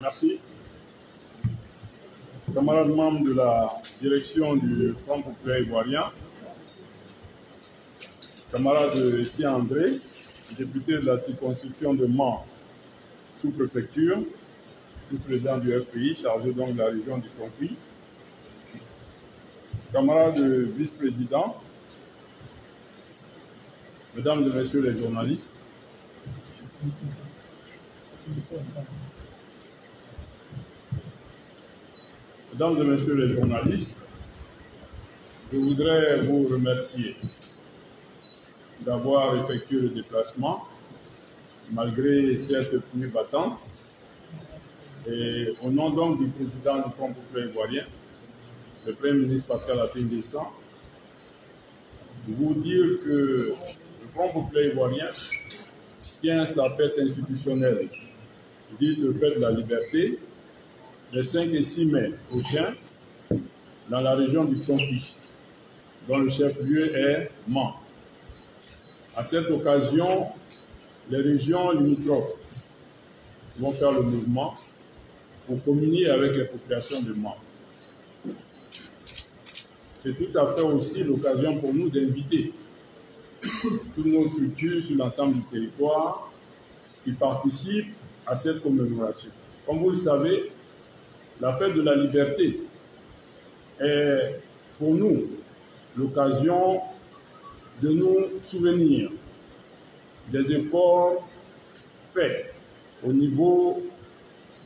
Merci. Camarades membres de la direction du Front populaire ivoirien, camarade Sia André, député de la circonscription de Mans, sous-préfecture, vice-président du FPI, chargé donc de la région du Tonki, camarades vice-présidents, mesdames et messieurs les journalistes, mesdames et messieurs les journalistes, je voudrais vous remercier d'avoir effectué le déplacement malgré cette pluie battante. Et au nom donc du président du Front populaire ivoirien, le Premier ministre Pascal Affi-N'Guessan, vous dire que le Front populaire ivoirien tient sa fête institutionnelle, dite de fête de la liberté, les 5 et 6 mai prochains, dans la région du Tonki, dont le chef-lieu est Mans. À cette occasion, les régions limitrophes vont faire le mouvement pour communier avec les populations de Mans. C'est tout à fait aussi l'occasion pour nous d'inviter toutes nos structures sur l'ensemble du territoire qui participent à cette commémoration. Comme vous le savez, la fête de la liberté est pour nous l'occasion de nous souvenir des efforts faits au niveau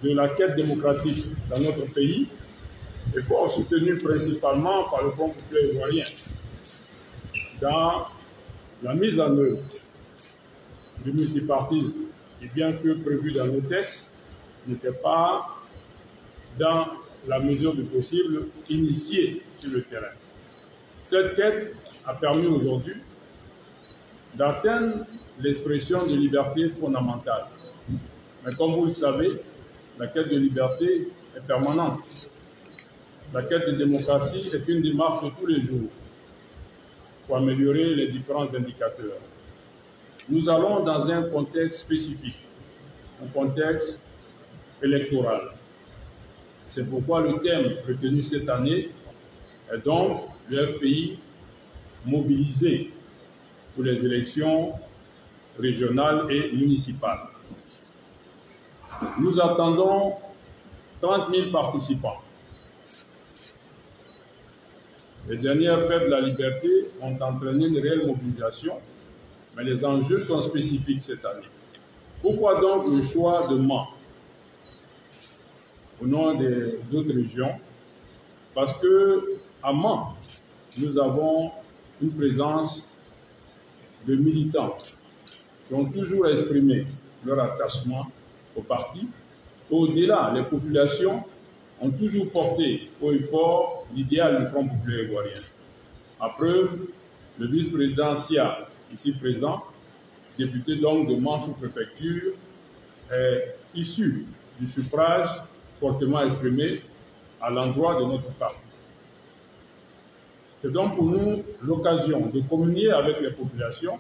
de la quête démocratique dans notre pays, efforts soutenus principalement par le Front populaire ivoirien dans la mise en œuvre du multipartisme, et bien que prévu dans nos textes, n'était pas dans la mesure du possible initiée sur le terrain. Cette quête a permis aujourd'hui d'atteindre l'expression de liberté fondamentale. Mais comme vous le savez, la quête de liberté est permanente. La quête de démocratie est une démarche de tous les jours pour améliorer les différents indicateurs. Nous allons dans un contexte spécifique, un contexte électoral. C'est pourquoi le thème retenu cette année est donc le FPI mobilisé pour les élections régionales et municipales. Nous attendons 30 000 participants. Les dernières fêtes de la liberté ont entraîné une réelle mobilisation, mais les enjeux sont spécifiques cette année. Pourquoi donc le choix de Mans au nom des autres régions? Parce qu'à Mans, nous avons une présence de militants qui ont toujours exprimé leur attachement au parti. Au-delà, les populations ont toujours porté haut et fort l'idéal du Front populaire ivoirien. À preuve, le vice-président Sia, ici présent, député donc de Mans sous-préfecture, est issu du suffrage fortement exprimé à l'endroit de notre parti. C'est donc pour nous l'occasion de communier avec les populations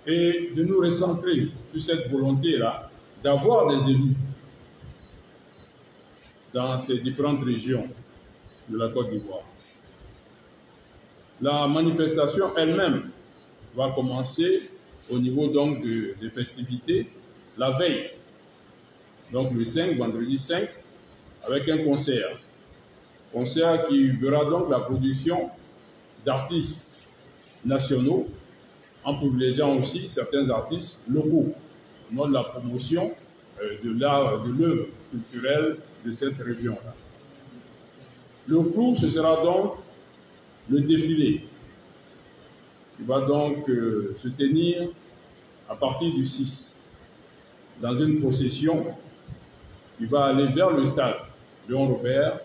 et de nous recentrer sur cette volonté-là d'avoir des élus dans ces différentes régions de la Côte d'Ivoire. La manifestation elle-même va commencer au niveau donc des festivités la veille, donc le 5, vendredi 5, avec un concert. Concert qui verra donc la production d'artistes nationaux, en privilégiant aussi certains artistes locaux, au nom de la promotion de l'œuvre culturelle de cette région-là. Le clou, ce sera donc le défilé, qui va donc se tenir à partir du 6, dans une procession qui va aller vers le stade Léon Robert,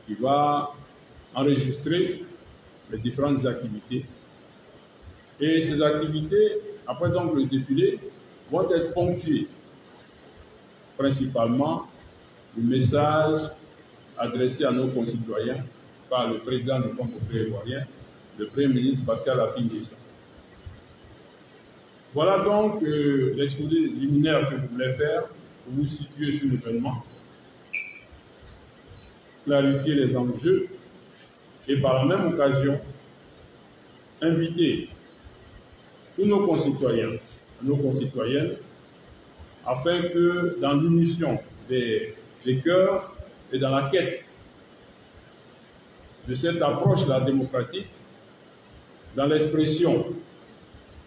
qui va enregistrer les différentes activités. Et ces activités, après donc le défilé, vont être ponctuées principalement du message adressé à nos concitoyens par le président du Front populaire ivoirien, le Premier ministre Pascal Affi-N'Guessan. Voilà donc l'exposé liminaire que je voulais faire vous situer sur l'événement, clarifier les enjeux et par la même occasion, inviter tous nos concitoyens, nos concitoyennes, afin que dans l'unition des cœurs et dans la quête de cette approche-là démocratique, dans l'expression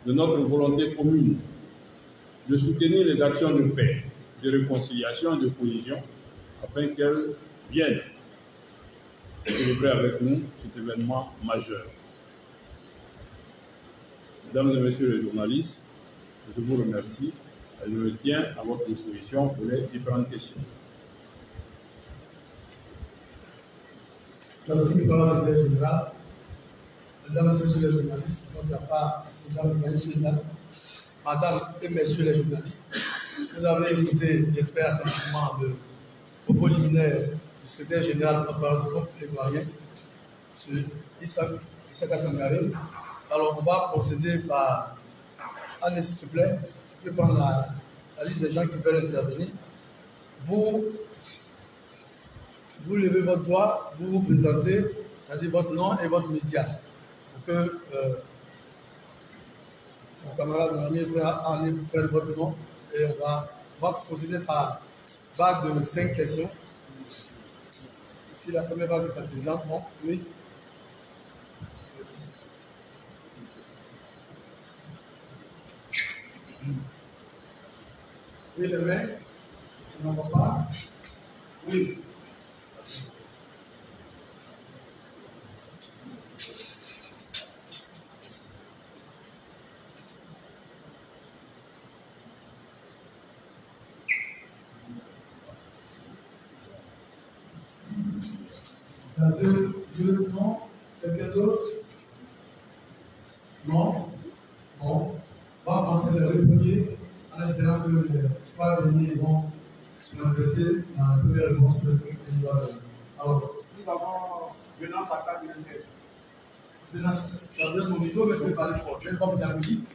de notre volonté commune de soutenir les actions de paix, de réconciliation et de cohésion, afin qu'elles viennent célébrer avec nous cet événement majeur. Mesdames et messieurs les journalistes, je vous remercie et je me tiens à votre disposition pour les différentes questions. Merci, M. le secrétaire général. Mesdames et messieurs les journalistes, il n'y a pas Madame et messieurs les journalistes, vous avez écouté, j'espère, attentivement le propos liminaire du secrétaire général porte-parole du Fonds ivoirien, M. Issaka Sangaré. Alors, on va procéder par. Anne, s'il te plaît, tu peux prendre la liste des gens qui veulent intervenir. Vous levez votre doigt, vous vous présentez, c'est-à-dire votre nom et votre média. Pour que mon camarade, mon ami, frère Anne, vous prenne votre nom et on va procéder par vague de 5 questions. Si la première vague est satisfaisante, bon, oui. Oui, le maire, je n'en vois pas. Oui. Il y a deux noms. Quelqu'un d'autre? Non? Bon. On va commencer par le premier, en espérant que les trois derniers vont se manifester dans la première réponse que le secrétaire. Alors, nous avons Venant Saka de l'Inter. Venant, tu as bien mon niveau, mais tu peux parler fort. Tu es comme pédagogique.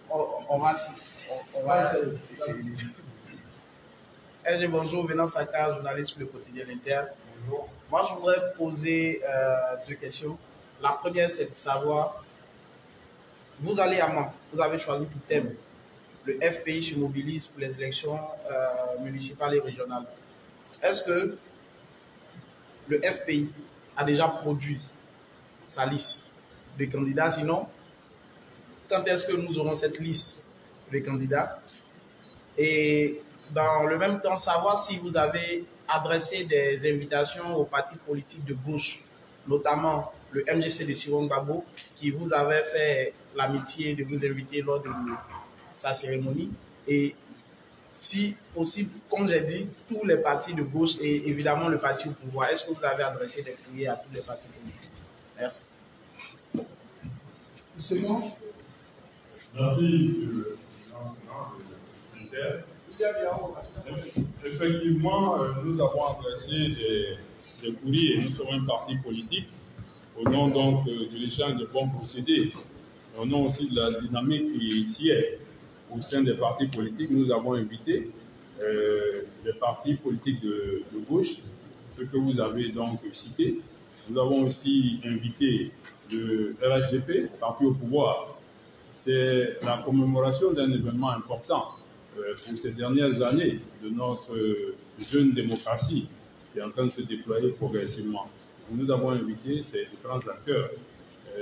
On va essayer. LG, bonjour, Venant Saka, journaliste pour le quotidien L'Inter. Bonjour. Moi, je voudrais poser 2 questions. La première, c'est de savoir, vous allez à Mans, vous avez choisi tout thème. Le FPI se mobilise pour les élections municipales et régionales. Est-ce que le FPI a déjà produit sa liste de candidats? Sinon, quand est-ce que nous aurons cette liste de candidats? Et dans le même temps, savoir si vous avez adressé des invitations aux partis politiques de gauche, notamment le MGC de Sirong Babo, qui vous avait fait l'amitié de vous inviter lors de sa cérémonie. Et si possible, comme j'ai dit, tous les partis de gauche et évidemment le parti au pouvoir, est-ce que vous avez adressé des courriers à tous les partis politiques? Merci. Second. Merci, Monsieur le Président. Effectivement, nous avons adressé des courriers. Nous sommes un parti politique au nom donc de l'échange de bons procédés, au nom aussi de la dynamique qui est au sein des partis politiques. Nous avons invité les partis politiques de gauche, ce que vous avez donc cité. Nous avons aussi invité le RHDP, parti au pouvoir. C'est la commémoration d'un événement important pour ces dernières années de notre jeune démocratie qui est en train de se déployer progressivement. Nous avons invité ces différents acteurs.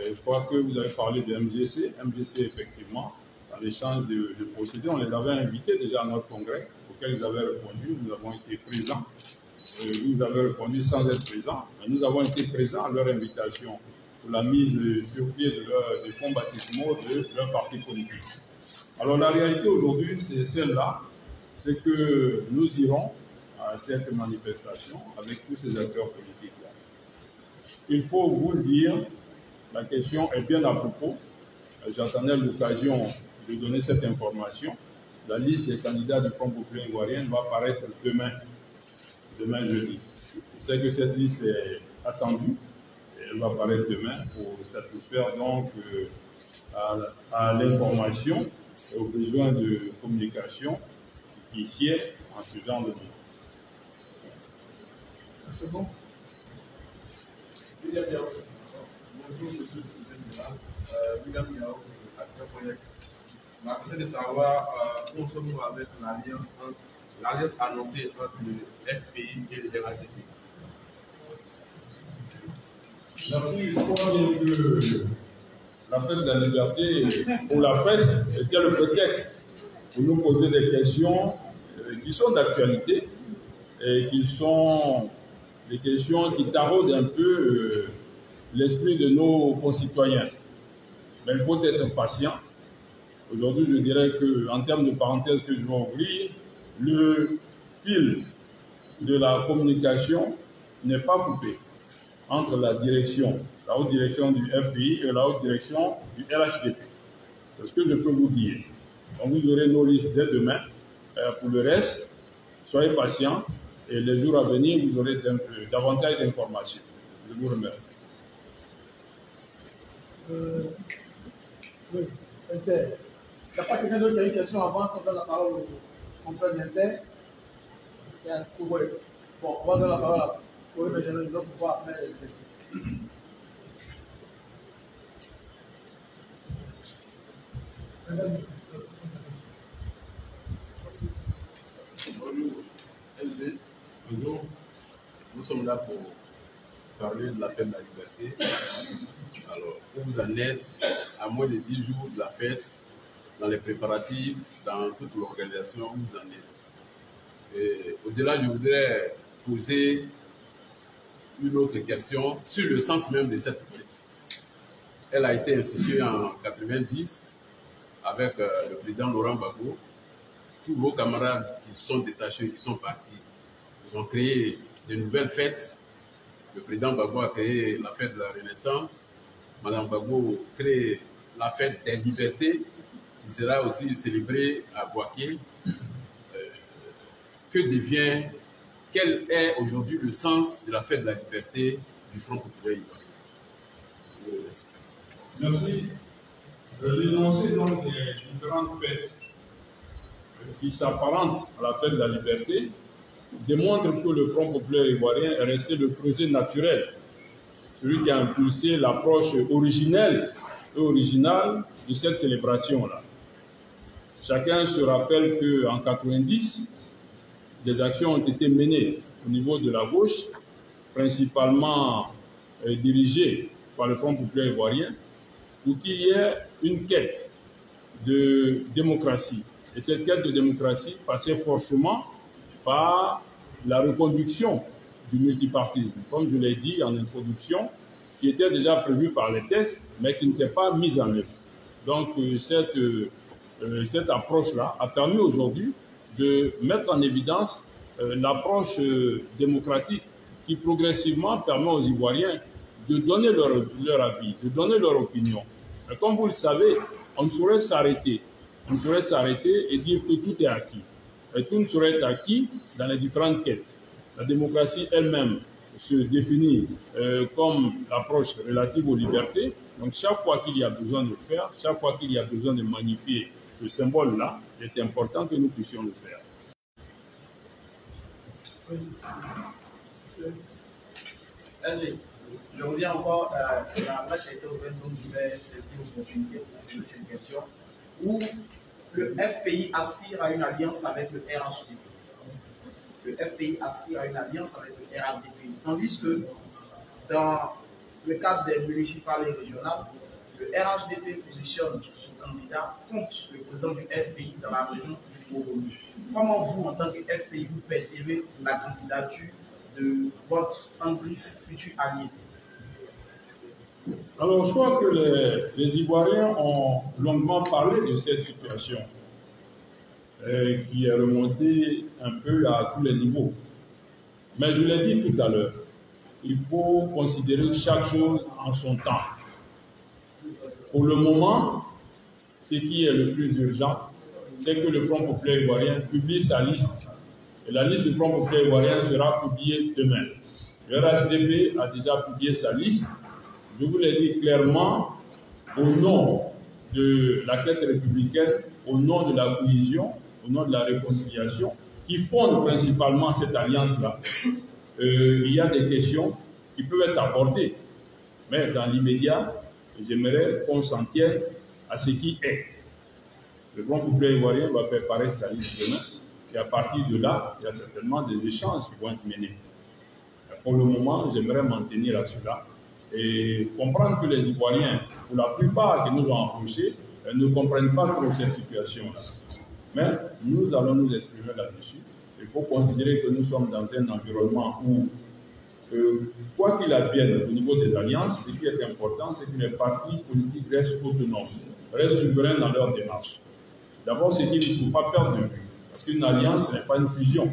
Je crois que vous avez parlé de MGC. MGC, effectivement, dans l'échange de procédés, on les avait invités déjà à notre congrès, auquel ils avaient répondu. Nous avons été présents. Vous avez répondu sans être présents. Mais nous avons été présents à leur invitation pour la mise sur pied des fonds baptismaux de leur parti politique. Alors la réalité aujourd'hui, c'est celle-là, c'est que nous irons à cette manifestation avec tous ces acteurs politiques-là. Il faut vous le dire, la question est bien à propos. J'attendais l'occasion de donner cette information. La liste des candidats du Front populaire ivoirien va apparaître demain jeudi. Je sais que cette liste est attendue. Elle va apparaître demain pour satisfaire donc à l'information et aux besoins de communication qui sied en ce genre de moment. Second. Bonjour, monsieur le secrétaire général. William Yao, acteur Proyex. On a besoin de savoir où nous sommes avec l'alliance annoncée entre le FPI et le RHDP. Merci. Je crois que la fête de la liberté pour la presse était le prétexte pour nous poser des questions qui sont d'actualité et qui sont des questions qui taraudent un peu l'esprit de nos concitoyens. Mais il faut être patient. Aujourd'hui, je dirais qu'en termes de parenthèse que je vais ouvrir, le fil de la communication n'est pas coupé entre la haute direction du FPI et la haute direction du RHDP. C'est ce que je peux vous dire. Donc vous aurez nos listes dès demain. Pour le reste, soyez patients et les jours à venir, vous aurez davantage d'informations. Je vous remercie. Oui, Inter. Il n'y a pas quelqu'un d'autre qui a une question avant qu'on donne la parole au confrère d'Inter? Oui. Bon, on va donner la parole à oui, mais je ne dois pas après Inter. Bonjour, LG. Bonjour. Nous sommes là pour parler de la fête de la liberté. Alors, où vous en êtes à moins de 10 jours de la fête, dans les préparatifs, dans toute l'organisation, où vous en êtes? Et au-delà, je voudrais poser une autre question sur le sens même de cette fête. Elle a été instituée en 90 avec le président Laurent Gbagbo. Tous vos camarades qui sont détachés, qui sont partis, ils ont créé de nouvelles fêtes. Le président Gbagbo a créé la fête de la Renaissance. Madame Gbagbo crée la fête des libertés, qui sera aussi célébrée à Boaké. Quel est aujourd'hui le sens de la fête de la liberté du Front populaire ivoirien? Merci. L'énoncé donc des différentes fêtes qui s'apparentent à la fête de la liberté démontre que le Front populaire ivoirien est resté le creuset naturel, celui qui a impulsé l'approche originelle et originale de cette célébration-là. Chacun se rappelle qu'en 90, des actions ont été menées au niveau de la gauche, principalement dirigées par le Front populaire ivoirien, pour qu'il y ait une quête de démocratie. Et cette quête de démocratie passait forcément par la reconduction du multipartisme, comme je l'ai dit en introduction, qui était déjà prévu par les textes, mais qui n'était pas mise en œuvre. Donc cette approche-là a permis aujourd'hui de mettre en évidence l'approche démocratique qui progressivement permet aux Ivoiriens de donner leur avis, de donner leur opinion. Mais comme vous le savez, on ne saurait s'arrêter. On ne saurait s'arrêter et dire que tout est acquis. Et tout ne saurait être acquis dans les différentes quêtes. La démocratie elle-même se définit comme l'approche relative aux libertés. Donc chaque fois qu'il y a besoin de le faire, chaque fois qu'il y a besoin de magnifier ce symbole-là, il est important que nous puissions le faire. Je reviens encore, la brèche a été ouverte, donc je vais saisir l'opportunité pour poser cette question. Où le FPI aspire à une alliance avec le RHDP. Le FPI aspire à une alliance avec le RHDP. Tandis que dans le cadre des municipales et régionales, le RHDP positionne son candidat contre le président du FPI dans la région du Congo. Comment vous, en tant que FPI, vous percevez la candidature de votre futur allié? Alors, je crois que les Ivoiriens ont longuement parlé de cette situation qui est remontée un peu à tous les niveaux. Mais je l'ai dit tout à l'heure, il faut considérer chaque chose en son temps. Pour le moment, ce qui est le plus urgent, c'est que le Front populaire ivoirien publie sa liste. Et la liste du Front populaire ivoirien sera publiée demain. Le RHDP a déjà publié sa liste. Je vous l'ai dit clairement, au nom de la quête républicaine, au nom de la cohésion, au nom de la réconciliation, qui fondent principalement cette alliance-là, il y a des questions qui peuvent être abordées. Mais dans l'immédiat, j'aimerais qu'on s'en tienne à ce qui est. Le Front populaire ivoirien va faire paraître sa liste demain. Et à partir de là, il y a certainement des échanges qui vont être menés. Pour le moment, j'aimerais m'en tenir à cela et comprendre que les Ivoiriens, pour la plupart qui nous ont approchés, ne comprennent pas trop cette situation-là. Mais nous allons nous exprimer là-dessus. Il faut considérer que nous sommes dans un environnement où, quoi qu'il advienne au niveau des alliances, ce qui est important, c'est que les partis politiques restent autonomes, restent souverains dans leur démarche. D'abord, c'est qu'il ne faut pas perdre de vue. Parce qu'une alliance, ce n'est pas une fusion.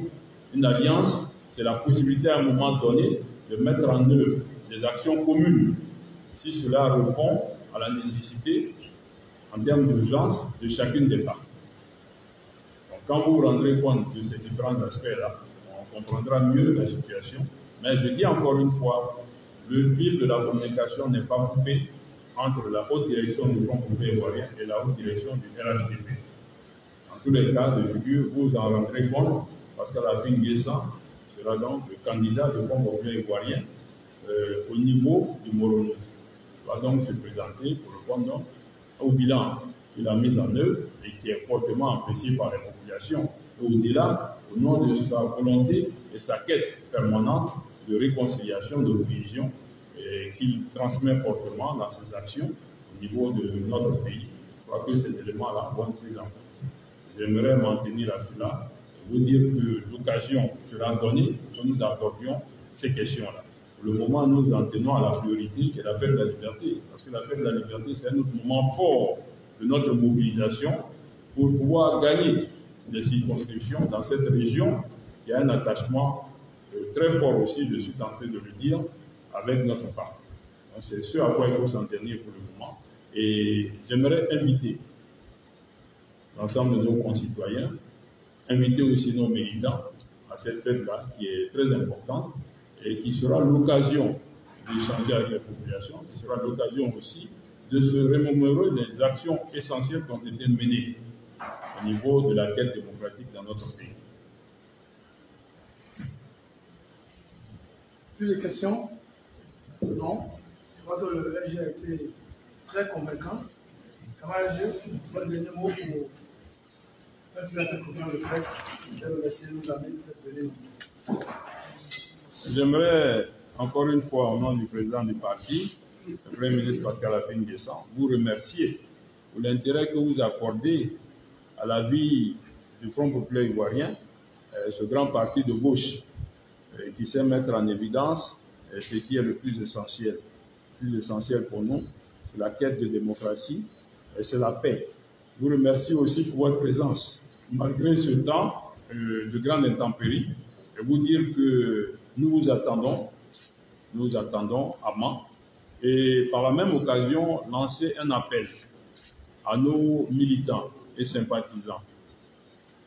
Une alliance, c'est la possibilité à un moment donné de mettre en œuvre des actions communes. Si cela répond à la nécessité, en termes d'urgence, de chacune des parties. Donc, quand vous vous rendrez compte de ces différents aspects-là, on comprendra mieux la situation. Mais je dis encore une fois, le fil de la communication n'est pas coupé entre la haute direction du Front populaire ivoirien et la haute direction du RHDP. Tous les cas de figure, vous en rendrez compte, parce qu'à la fin, Nguessan sera donc le candidat du Front populaire ivoirien au niveau du Morono. Il va donc se présenter pour répondre au bilan qu'il a mis en œuvre et qui est fortement apprécié par les populations. Et au-delà, au nom de sa volonté et sa quête permanente de réconciliation, de cohésion, qu'il transmet fortement dans ses actions au niveau de notre pays. Je crois que ces éléments-là vont être pris en compte. J'aimerais m'en tenir à cela, vous dire que l'occasion sera donnée que nous abordions ces questions-là. Pour le moment, nous en tenons à la priorité qui est l'affaire de la liberté, parce que l'affaire de la liberté, c'est un autre moment fort de notre mobilisation pour pouvoir gagner des circonscriptions dans cette région qui a un attachement très fort aussi, je suis en train de le dire, avec notre parti. Donc c'est ce à quoi il faut s'en tenir pour le moment. Et j'aimerais inviter l'ensemble de nos concitoyens, inviter aussi nos militants à cette fête-là qui est très importante et qui sera l'occasion d'échanger avec les populations, qui sera l'occasion aussi de se remémorer des actions essentielles qui ont été menées au niveau de la quête démocratique dans notre pays. Plus de questions? Non. Je crois que le LG a été très convaincant. Camarade LG, votre dernier mot pour continuer cette conférence de presse. Je vais remercier nos amis d'être venus. J'aimerais, encore une fois, au nom du président du parti, le Premier ministre Pascal Affi N'Guessan, vous remercier pour l'intérêt que vous accordez à la vie du Front populaire ivoirien, ce grand parti de gauche qui sait mettre en évidence ce qui est le plus essentiel. Le plus essentiel pour nous, c'est la quête de démocratie et c'est la paix. Je vous remercie aussi pour votre présence, malgré ce temps de grande intempérie, et vous dire que nous vous attendons à Mans, et par la même occasion, lancer un appel à nos militants et sympathisants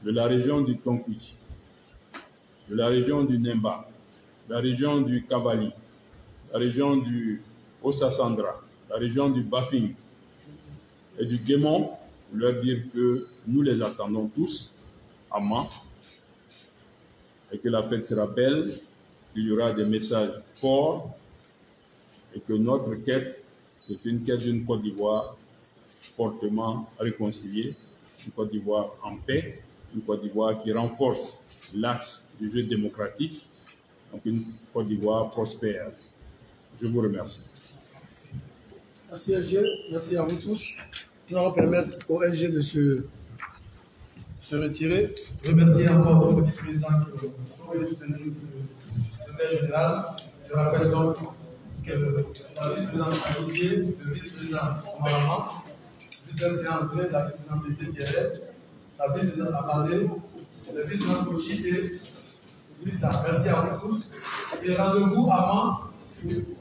de la région du Tonki, de la région du Nemba, de la région du Kavali, de la région du Ossasandra, de la région du Bafing et du Guémon, pour leur dire que nous les attendons tous à Mans et que la fête sera belle, qu'il y aura des messages forts et que notre quête, c'est une quête d'une Côte d'Ivoire fortement réconciliée, une Côte d'Ivoire en paix, une Côte d'Ivoire qui renforce l'axe du jeu démocratique, donc une Côte d'Ivoire prospère. Je vous remercie. Merci LG, merci à vous tous. Nous allons permettre au LG de se retirer. Remercier encore le vice-président qui ont soutenu le secrétaire général. Je rappelle donc que le vice-président Aloudier, le vice-président Omarama, le vice-président André, la vice-présidente Bété Pierret, la vice-présidente Abalé, le vice-président Kouchi et Lisa. Merci à vous tous. Et rendez-vous à Mans,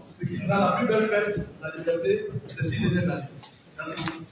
ce qui sera la plus belle fête de la liberté ces 6 dernières années. Merci beaucoup.